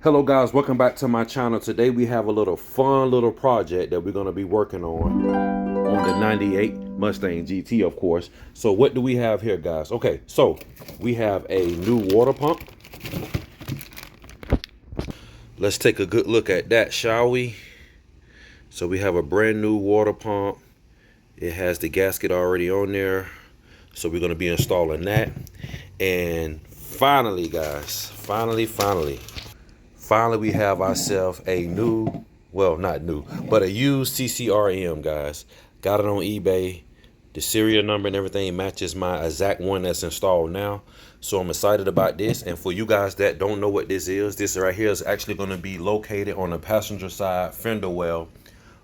Hello guys, welcome back to my channel. Today we have a little fun little project that we're going to be working on the 98 Mustang GT, of course. So what do we have here, guys? Okay, so we have a new water pump. Let's take a good look at that, shall we? So we have a brand new water pump. It has the gasket already on there, so we're going to be installing that. And finally, guys, finally we have ourselves a new, well, not new, but a used CCRM, guys. Got it on eBay. The serial number and everything matches my exact one that's installed now. So I'm excited about this. And for you guys that don't know what this right here is actually going to be located on the passenger side fender well.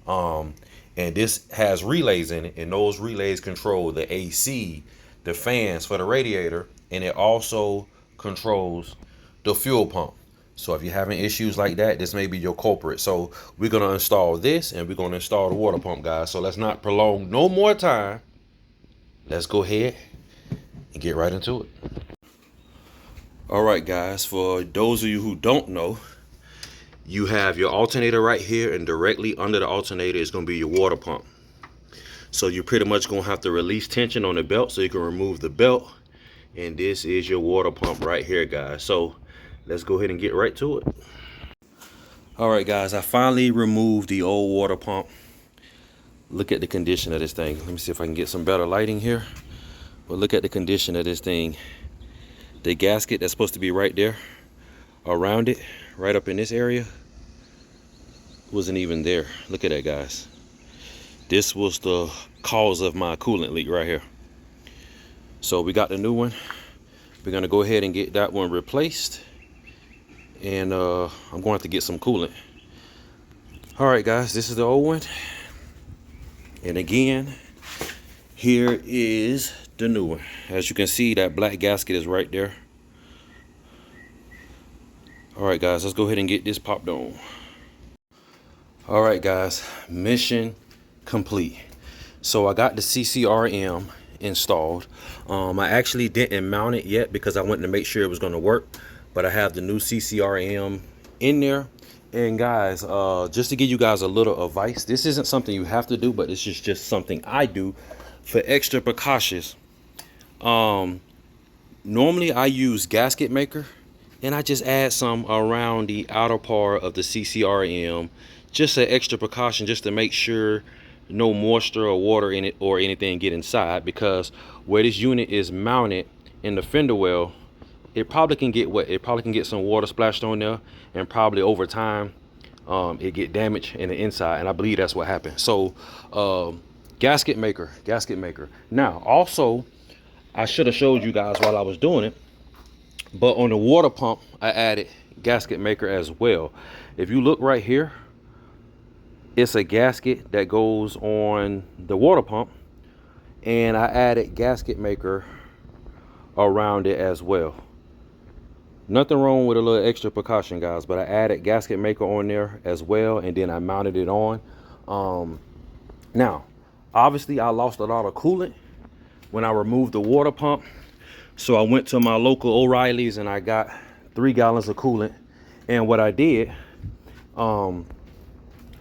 And this has relays in it, and those relays control the AC, the fans for the radiator, and it also controls the fuel pump. So if you're having issues like that, this may be your culprit. So we're going to install this, and we're going to install the water pump, guys. So let's not prolong no more time. Let's go ahead and get right into it. All right, guys, for those of you who don't know, you have your alternator right here, and directly under the alternator is going to be your water pump. So you're pretty much going to have to release tension on the belt so you can remove the belt. And this is your water pump right here, guys. So let's go ahead and get right to it. All right, guys, I finally removed the old water pump. Look at the condition of this thing. Let me see if I can get some better lighting here. But look at the condition of this thing. The gasket that's supposed to be right there around it, right up in this area, wasn't even there. Look at that, guys. This was the cause of my coolant leak right here. So we got the new one. We're gonna go ahead and get that one replaced. And I'm going to have to get some coolant. All right, guys, this is the old one. And again, here is the new one. As you can see, that black gasket is right there. All right, guys, let's go ahead and get this popped on. All right, guys, mission complete. So I got the CCRM installed. I actually didn't mount it yet because I wanted to make sure it was going to work. But I have the new CCRM in there. And guys, just to give you guys a little advice, this isn't something you have to do, but this is just something I do for extra precautions. Normally I use gasket maker, and I just add some around the outer part of the CCRM, just an extra precaution, just to make sure no moisture or water in it or anything get inside, because where this unit is mounted in the fender well, it probably can get wet. It probably can get some water splashed on there, and probably over time it get damaged in the inside, and I believe that's what happened. So gasket maker. Now also, I should have showed you guys while I was doing it, but on the water pump I added gasket maker as well. If you look right here, it's a gasket that goes on the water pump, and I added gasket maker around it as well. Nothing wrong with a little extra precaution, guys, but I added gasket maker on there as well, and then I mounted it on. Now, obviously, I lost a lot of coolant when I removed the water pump, so I went to my local O'Reilly's and I got 3 gallons of coolant. And what I did, I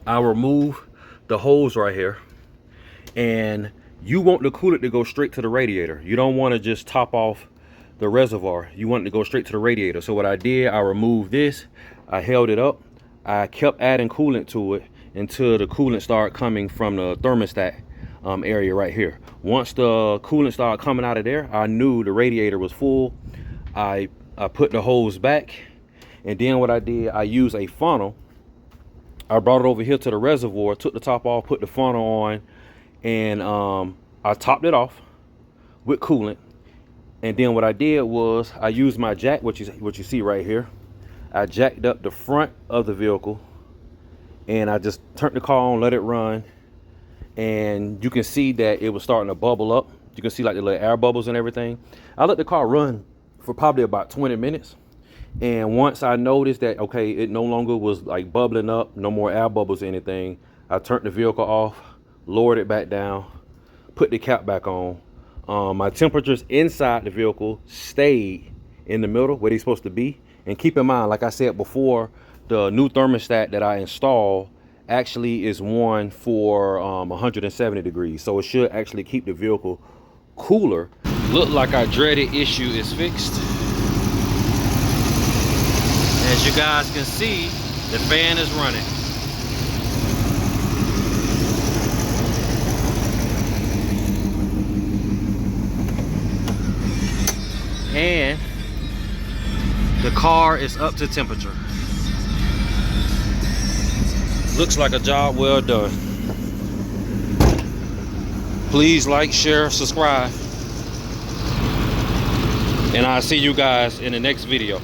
removed the hose right here, and you want the coolant to go straight to the radiator. You don't want to just top off the reservoir. You want it to go straight to the radiator. So what I did, I removed this, I held it up, I kept adding coolant to it until the coolant started coming from the thermostat area right here. Once the coolant started coming out of there, I knew the radiator was full. I put the hose back, and then what I did, I used a funnel. I brought it over here to the reservoir, took the top off, put the funnel on, and I topped it off with coolant. And then what I did was I used my jack, what you see right here. I jacked up the front of the vehicle, and I just turned the car on, let it run, and you can see that it was starting to bubble up. You can see like the little air bubbles and everything. I let the car run for probably about 20 minutes. And once I noticed that, okay, it no longer was like bubbling up, no more air bubbles or anything, I turned the vehicle off, lowered it back down, put the cap back on. My temperatures inside the vehicle stayed in the middle where they're supposed to be. And keep in mind, like I said before, the new thermostat that I installed actually is one for 170 degrees. So it should actually keep the vehicle cooler. Look like our dreaded issue is fixed. As you guys can see, the fan is running. And the car is up to temperature. Looks like a job well done. Please like, share, subscribe. And I'll see you guys in the next video.